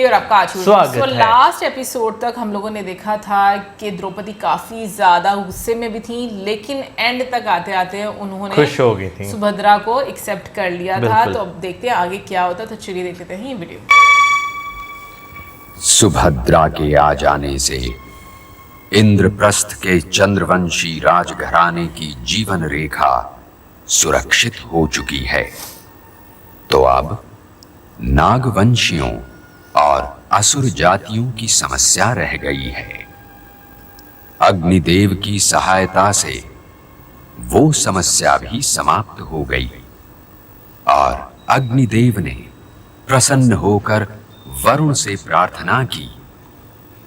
और आपका आज स्वागत है। लास्ट एपिसोड तक हम लोगों ने देखा था कि द्रौपदी काफी ज्यादा गुस्से में भी थी, लेकिन एंड तक आते आते उन्होंने खुश हो गई थी, सुभद्रा को एक्सेप्ट कर लिया था। तो अब देखते हैं आगे क्या होता है। तो चलिए देख लेते हैं ये वीडियो। सुभद्रा के आ जाने से इंद्रप्रस्थ के चंद्रवंशी राजघराने की जीवन रेखा सुरक्षित हो चुकी है। तो अब नागवंशियों और असुर जातियों की समस्या रह गई है। अग्निदेव की सहायता से वो समस्या भी समाप्त हो गई और अग्निदेव ने प्रसन्न होकर वरुण से प्रार्थना की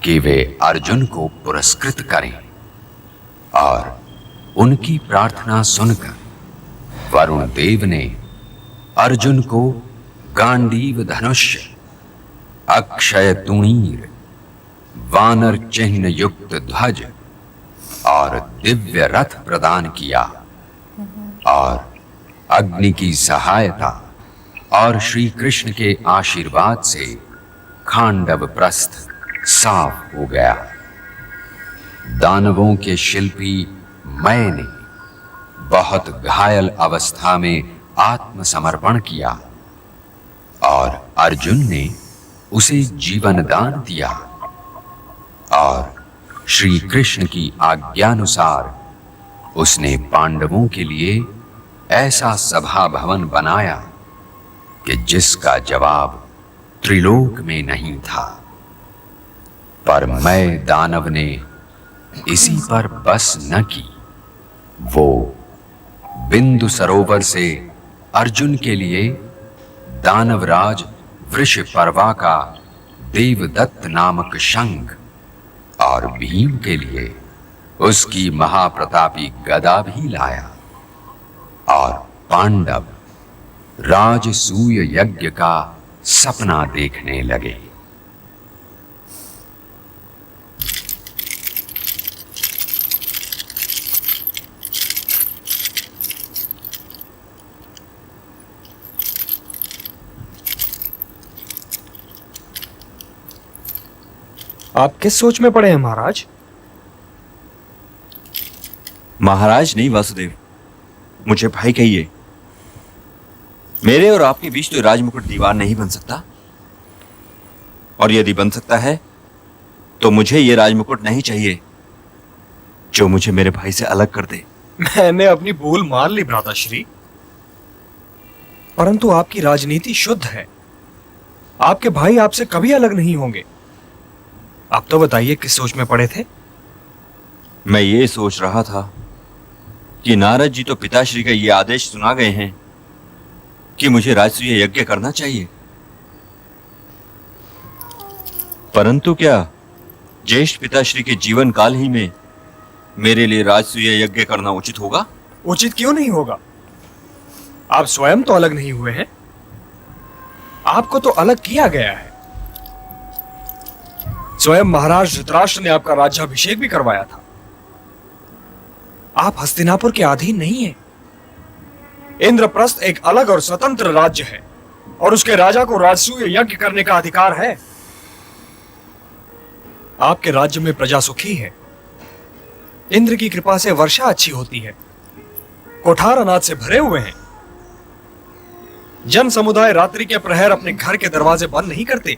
कि वे अर्जुन को पुरस्कृत करें, और उनकी प्रार्थना सुनकर वरुण देव ने अर्जुन को गांडीव धनुष, अक्षय तुणीर, वानर चिन्ह युक्त ध्वज और दिव्य रथ प्रदान किया, और अग्नि की सहायता और श्री कृष्ण के आशीर्वाद से खांडव प्रस्थ साफ हो गया। दानवों के शिल्पी मय ने बहुत घायल अवस्था में आत्मसमर्पण किया और अर्जुन ने उसे जीवन दान दिया, और श्री कृष्ण की आज्ञानुसार उसने पांडवों के लिए ऐसा सभा भवन बनाया कि जिसका जवाब त्रिलोक में नहीं था। पर मैं दानव ने इसी पर बस न की, वो बिंदु सरोवर से अर्जुन के लिए दानवराज वृषपर्वा का देवदत्त नामक शंख और भीम के लिए उसकी महाप्रतापी गदा भी लाया, और पांडव राजसूय यज्ञ का सपना देखने लगे। आप किस सोच में पड़े हैं महाराज? महाराज नहीं वासुदेव, मुझे भाई कहिए। मेरे और आपके बीच तो राजमुकुट दीवार नहीं बन सकता, और यदि बन सकता है तो मुझे यह राजमुकुट नहीं चाहिए जो मुझे मेरे भाई से अलग कर दे। मैंने अपनी भूल मान ली भ्राताश्री, परंतु आपकी राजनीति शुद्ध है। आपके भाई आपसे कभी अलग नहीं होंगे। आप तो बताइए किस सोच में पड़े थे? मैं ये सोच रहा था कि नारद जी तो पिताश्री का ये आदेश सुना गए हैं कि मुझे राजसूय यज्ञ करना चाहिए, परंतु क्या ज्येष्ठ पिताश्री के जीवन काल ही में मेरे लिए राजसूय यज्ञ करना उचित होगा? उचित क्यों नहीं होगा? आप स्वयं तो अलग नहीं हुए हैं, आपको तो अलग किया गया है। स्वयं महाराज धृतराष्ट्र ने आपका राज्याभिषेक भी करवाया था। आप हस्तिनापुर के अधीन नहीं हैं। इंद्रप्रस्थ एक अलग और स्वतंत्र राज्य है, और उसके राजा को राजसूय यज्ञ करने का अधिकार है। आपके राज्य में प्रजा सुखी है। इंद्र की कृपा से वर्षा अच्छी होती है। कोठार अनाज से भरे हुए हैं। जन समुदाय रात्रि के प्रहर अपने घर के दरवाजे बंद नहीं करते,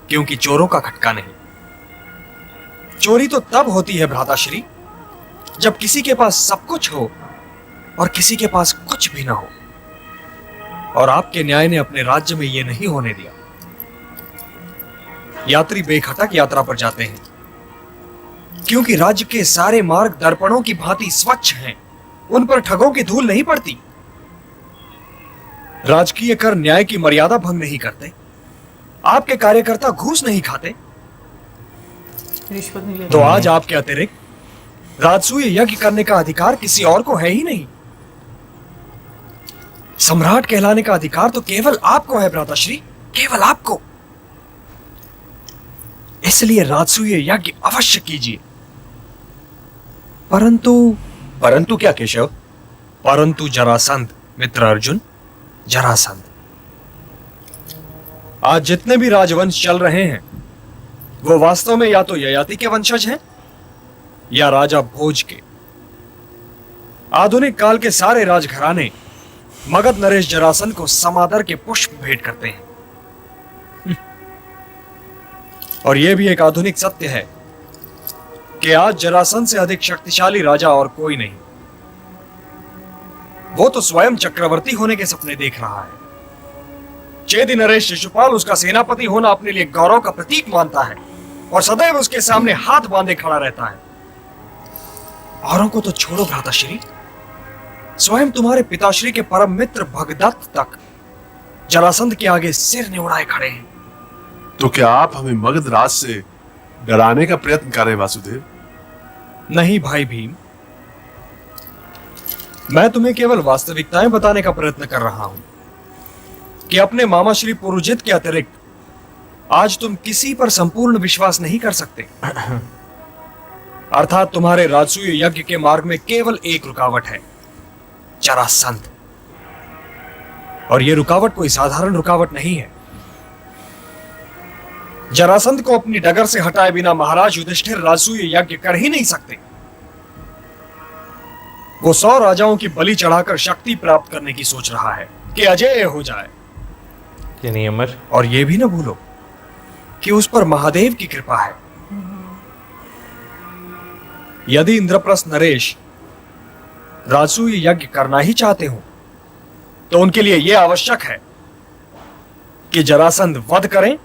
क्योंकि चोरों का खटका नहीं। चोरी तो तब होती है भ्राताश्री, जब किसी के पास सब कुछ हो और किसी के पास कुछ भी ना हो, और आपके न्याय ने अपने राज्य में यह नहीं होने दिया। यात्री बेखटक यात्रा पर जाते हैं, क्योंकि राज्य के सारे मार्ग दर्पणों की भांति स्वच्छ हैं। उन पर ठगों की धूल नहीं पड़ती। राजकीय कर न्याय की मर्यादा भंग नहीं करते। आपके कार्यकर्ता घूस नहीं खाते। रिश्वत नहीं लेते। तो आज आपके अतिरिक्त राजसूय यज्ञ करने का अधिकार किसी और को है ही नहीं। सम्राट कहलाने का अधिकार तो केवल आपको है भ्राताश्री, केवल आपको। इसलिए राजसूय यज्ञ अवश्य कीजिए। परंतु क्या केशव? परंतु जरासंध, मित्र अर्जुन, जरासंध। आज जितने भी राजवंश चल रहे हैं वो वास्तव में या तो ययाति के वंशज हैं या राजा भोज के। आधुनिक काल के सारे राजघराने मगध नरेश जरासंध को समादर के पुष्प भेंट करते हैं। और यह भी एक आधुनिक सत्य है कि आज जरासंध से अधिक शक्तिशाली राजा और कोई नहीं। वो तो स्वयं चक्रवर्ती होने के सपने देख रहा है। चेदि नरेश शिशुपाल उसका सेनापति होना अपने लिए गौरव का प्रतीक मानता है और सदैव उसके सामने हाथ बांधे खड़ा रहता है। औरों को तो छोड़ो भ्राताश्री, स्वयं तुम्हारे पिताश्री के परम मित्र भगदत्त तक जरासंध के आगे सिर निउड़ाए खड़े हैं। तो क्या आप हमें मगध राज से डराने का प्रयत्न कर रहे हैं वासुदेव? नहीं भाई भीम, मैं तुम्हें केवल वास्तविकताएं बताने का प्रयत्न कर रहा हूं कि अपने मामा श्री पुरुजित के अतिरिक्त आज तुम किसी पर संपूर्ण विश्वास नहीं कर सकते। अर्थात तुम्हारे राजसूय यज्ञ के मार्ग में केवल एक रुकावट है, जरासंध। और यह रुकावट कोई साधारण रुकावट नहीं है। जरासंध को अपनी डगर से हटाए बिना महाराज युधिष्ठिर राजसूय यज्ञ कर ही नहीं सकते। वो 100 राजाओं की बलि चढ़ाकर शक्ति प्राप्त करने की सोच रहा है कि अजेय हो जाए। यानी अमर। और यह भी ना भूलो कि उस पर महादेव की कृपा है। यदि इंद्रप्रस्थ नरेश राजसूय यज्ञ करना ही चाहते हो तो उनके लिए यह आवश्यक है कि जरासंध वध करें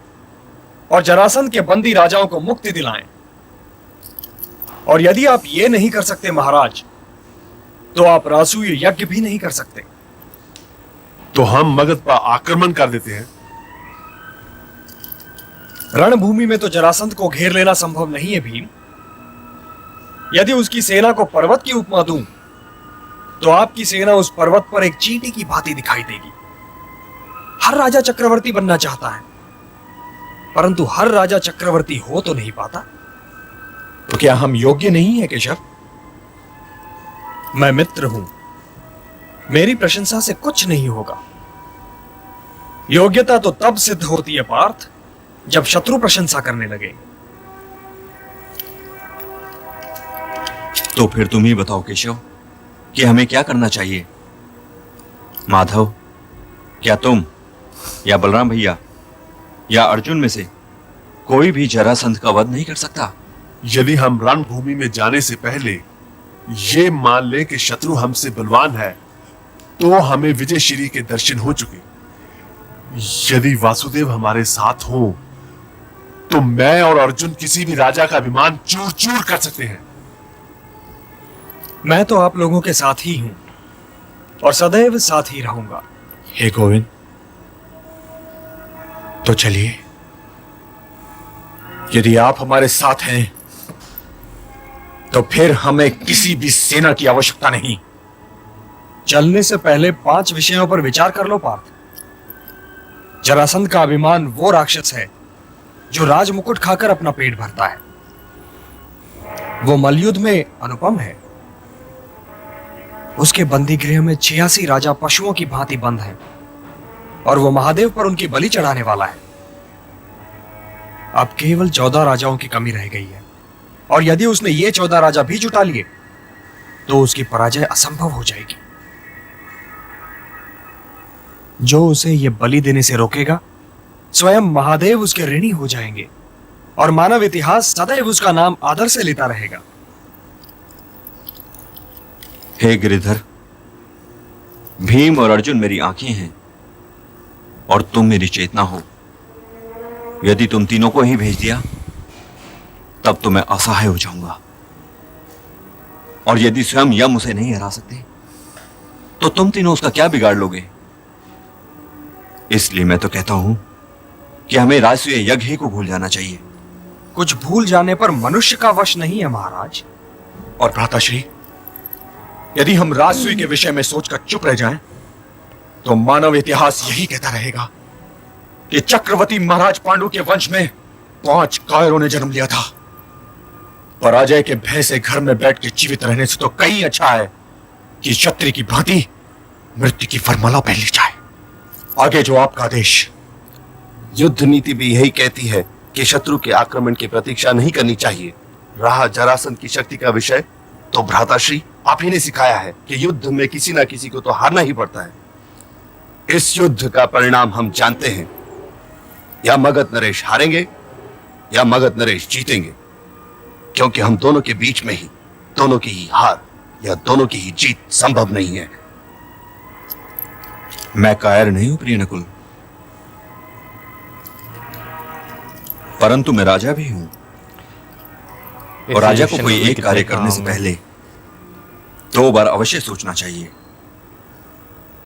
और जरासंध के बंदी राजाओं को मुक्ति दिलाएं। और यदि आप यह नहीं कर सकते महाराज, तो आप राजसूय यज्ञ भी नहीं कर सकते। तो हम मगध पर आक्रमण कर देते हैं। रणभूमि में तो जरासंध को घेर लेना संभव नहीं है भीम। यदि उसकी सेना को पर्वत की उपमा दूं, तो आपकी सेना उस पर्वत पर एक चींटी की भांति दिखाई देगी। हर राजा चक्रवर्ती बनना चाहता है, परंतु हर राजा चक्रवर्ती हो तो नहीं पाता। तो क्या हम योग्य नहीं है केशव? मैं मित्र हूं, मेरी प्रशंसा से कुछ नहीं होगा। योग्यता तो तब सिद्ध होती है पार्थ, जब शत्रु प्रशंसा करने लगे। तो फिर तुम ही बताओ केशव कि हमें क्या करना चाहिए। माधव, क्या तुम या बलराम भैया या अर्जुन में से कोई भी जरासंध का वध नहीं कर सकता? यदि हम रणभूमि में जाने से पहले ये मान लें कि शत्रु हमसे बलवान है, तो हमें विजयश्री के दर्शन हो चुके। यदि वासुदेव हमारे साथ हो, तो मैं और अर्जुन किसी भी राजा का अभिमान चूर चूर कर सकते हैं। मैं तो आप लोगों के साथ ही हूं और सदैव साथ ही रहूंगा। हे गोविंद, तो चलिए, यदि आप हमारे साथ हैं तो फिर हमें किसी भी सेना की आवश्यकता नहीं। चलने से पहले 5 विषयों पर विचार कर लो पार्थ। जरासंध का अभिमान वो राक्षस है जो राजमुकुट खाकर अपना पेट भरता है। वो मलयुद्ध में अनुपम है। उसके बंदी गृह में 86 राजा पशुओं की भांति बंद हैं और वो महादेव पर उनकी बलि चढ़ाने वाला है। अब केवल 14 राजाओं की कमी रह गई है, और यदि उसने ये 14 राजा भी जुटा लिए तो उसकी पराजय असंभव हो जाएगी। जो उसे ये बलि देने से रोकेगा, स्वयं महादेव उसके ऋणी हो जाएंगे और मानव इतिहास सदैव उसका नाम आदर से लेता रहेगा। हे गिरिधर, भीम और अर्जुन मेरी आंखें हैं और तुम मेरी चेतना हो। यदि तुम तीनों को ही भेज दिया तब तो मैं असहाय हो जाऊंगा, और यदि स्वयं यम उसे नहीं हरा सकते तो तुम तीनों उसका क्या बिगाड़ लोगे। इसलिए मैं तो कहता हूं कि हमें राजसूय यज्ञ ही को भूल जाना चाहिए। कुछ भूल जाने पर मनुष्य का वश नहीं है महाराज। और भ्राताश्री, यदि हम राजसूय के विषय में सोचकर चुप रह जाएं, तो मानव इतिहास यही कहता रहेगा कि चक्रवर्ती महाराज पांडु के वंश में 5 कायरों ने जन्म लिया था। पराजय के भय से घर में बैठ के जीवित रहने से तो कहीं अच्छा है कि क्षत्रिय की भांति मृत्यु की वरमाला पहन ली जाए। आगे जो आपका आदेश। युद्ध नीति भी यही कहती है कि शत्रु के आक्रमण की प्रतीक्षा नहीं करनी चाहिए। रहा जरासंध की शक्ति का विषय, तो भ्राताश्री आप ही ने सिखाया है कि युद्ध में किसी ना किसी को तो हारना ही पड़ता है। इस युद्ध का परिणाम हम जानते हैं, या मगध नरेश हारेंगे या मगध नरेश जीतेंगे, क्योंकि हम दोनों के बीच में ही दोनों की ही हार या दोनों की ही जीत संभव नहीं है। मैं कायर नहीं हूं प्रिय नकुल, परंतु मैं राजा भी हूं, और राजा को कोई एक कार्य करने से पहले 2 बार अवश्य सोचना चाहिए।